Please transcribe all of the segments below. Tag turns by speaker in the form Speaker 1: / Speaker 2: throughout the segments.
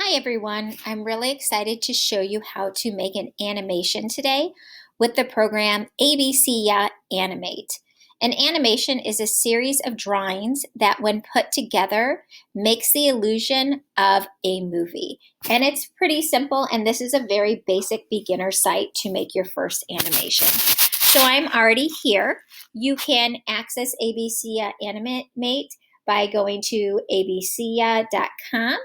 Speaker 1: Hi everyone, I'm really excited to show you how to make an animation today with the program ABCya Animate. An animation is a series of drawings that when put together makes the illusion of a movie. And it's pretty simple, and this is a very basic beginner site to make your first animation. So I'm already here. You can access ABCya Animate by going to abcya.com.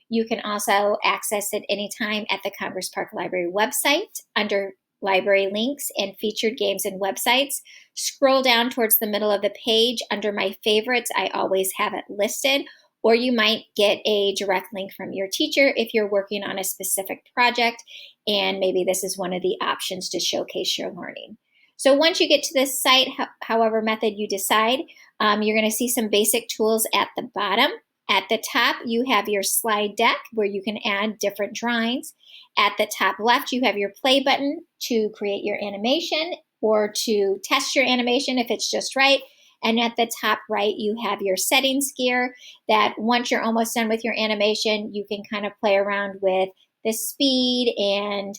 Speaker 1: You can also access it anytime at the Congress Park Library website under library links and featured games and websites. Scroll down towards the middle of the page under my favorites. I always have it listed, or you might get a direct link from your teacher if you're working on a specific project, and maybe this is one of the options to showcase your learning. So once you get to this site, however method you decide, you're going to see some basic tools at the bottom. At the top, you have your slide deck where you can add different drawings. At the top left, you have your play button to create your animation or to test your animation if it's just right. And at the top right, you have your settings gear that once you're almost done with your animation, you can kind of play around with the speed and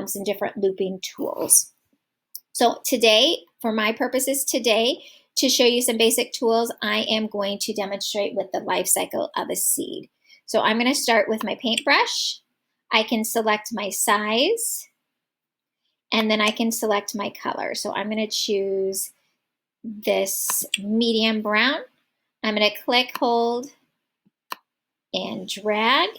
Speaker 1: some different looping tools. So today, for my purposes today, to show you some basic tools, I am going to demonstrate with the life cycle of a seed. So I'm going to start with my paintbrush. I can select my size, and then I can select my color. So I'm going to choose this medium brown. I'm going to click, hold, and drag.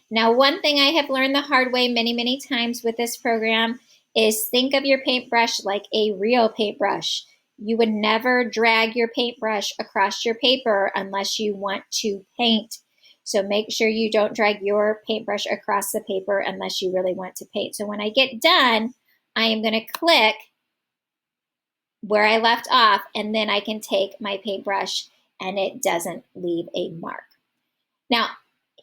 Speaker 1: Now, one thing I have learned the hard way many times with this program is think of your paintbrush like a real paintbrush. You would never drag your paintbrush across your paper unless you want to paint. So make sure you don't drag your paintbrush across the paper unless you really want to paint. So when I get done, I am going to click where I left off, and then I can take my paintbrush and it doesn't leave a mark. Now,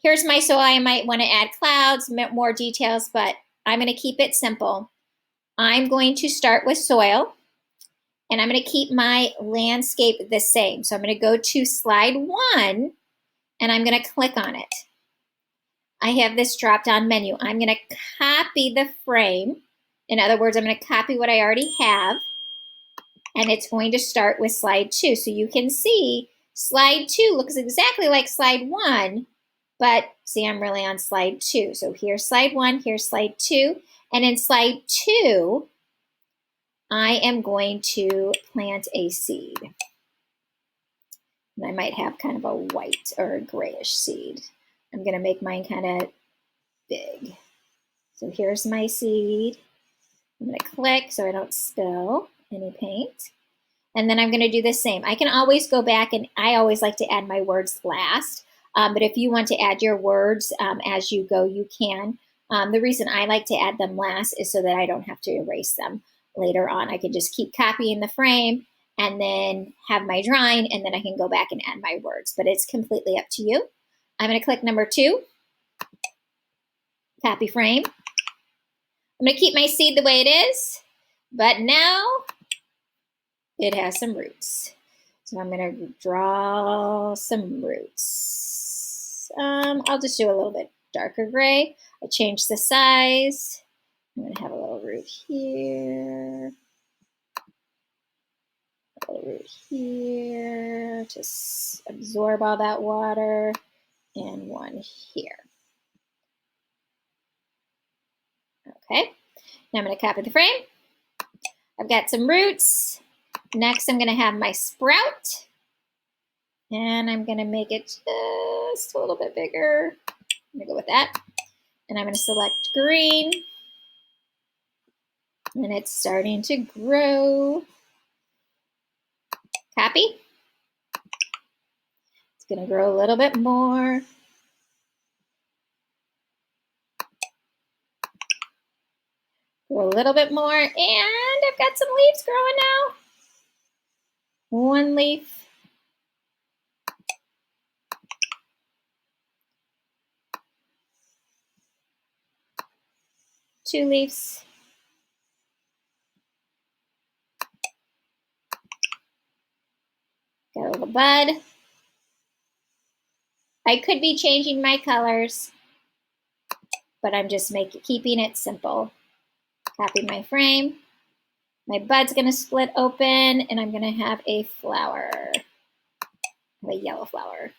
Speaker 1: here's my soil. I might want to add clouds, more details, but I'm going to keep it simple. I'm going to start with soil, and I'm going to keep my landscape the same. So I'm going to go to slide 1, and I'm going to click on it. I have this drop-down menu. I'm going to copy the frame. In other words, I'm going to copy what I already have, and it's going to start with slide 2. So you can see slide 2 looks exactly like slide 1, but see, I'm really on slide 2. So here's slide 1, here's slide 2, and in slide 2, I am going to plant a seed. And I might have kind of a white or a grayish seed. I'm going to make mine kind of big. So here's my seed. I'm going to click so I don't spill any paint. And then I'm going to do the same. I can always go back, and I always like to add my words last. But if you want to add your words as you go, you can. The reason I like to add them last is so that I don't have to erase them later on. I can just keep copying the frame and then have my drawing, and then I can go back and add my words. But it's completely up to you. I'm going to click number 2, copy frame. I'm going to keep my seed the way it is, but now it has some roots. So I'm going to draw some roots. I'll just do a little bit darker gray. I changed the size. I'm going to have a little root here. A little root here. Just absorb all that water. And one here. Okay. Now I'm going to copy the frame. I've got some roots. Next, I'm going to have my sprout. And I'm going to make it just a little bit bigger. I'm going to go with that. And I'm going to select green. And it's starting to grow. Copy. It's going to grow a little bit more. Grow a little bit more. And I've got some leaves growing now. One leaf. Two leaves. Got a little bud. I could be changing my colors. but I'm just keeping it simple. Copy my frame. My bud's gonna split open and I'm gonna have a flower, a yellow flower.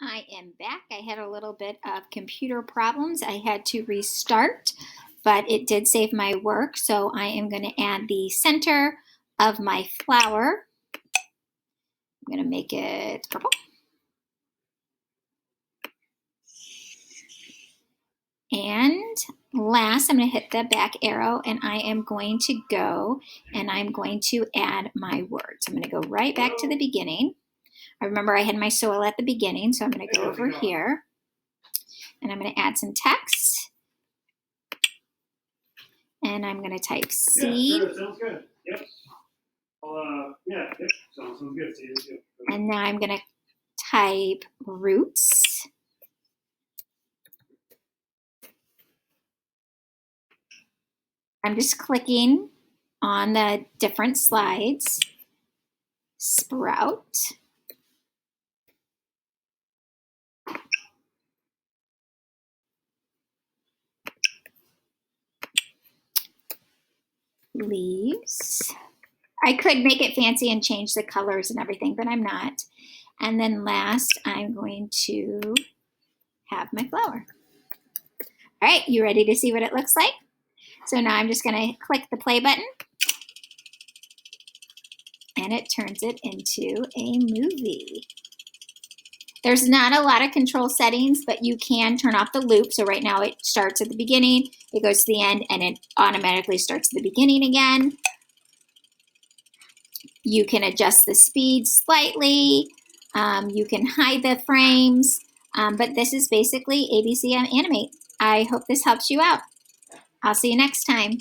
Speaker 1: I am back. I had a little bit of computer problems. I had to restart, but it did save my work. So I am going to add the center of my flower. I'm going to make it purple. And last, I'm going to hit the back arrow and I am going to go and I'm going to add my words. I'm going to go right back to the beginning. I remember I had my soil at the beginning, so I'm going to go over here and I'm going to add some text. And I'm going to type seed.
Speaker 2: Yeah, sure, sounds good. Yep. Yeah, yep. Sounds good. See you.
Speaker 1: And now I'm going to type roots. I'm just clicking on the different slides. Sprout. Leaves. I could make it fancy and change the colors and everything, but I'm not. And then last, I'm going to have my flower. All right, you ready to see what it looks like? So now I'm just going to click the play button. And it turns it into a movie. There's not a lot of control settings, but you can turn off the loop. So right now it starts at the beginning, it goes to the end, and it automatically starts at the beginning again. You can adjust the speed slightly. You can hide the frames, but this is basically ABCya Animate. I hope this helps you out. I'll see you next time.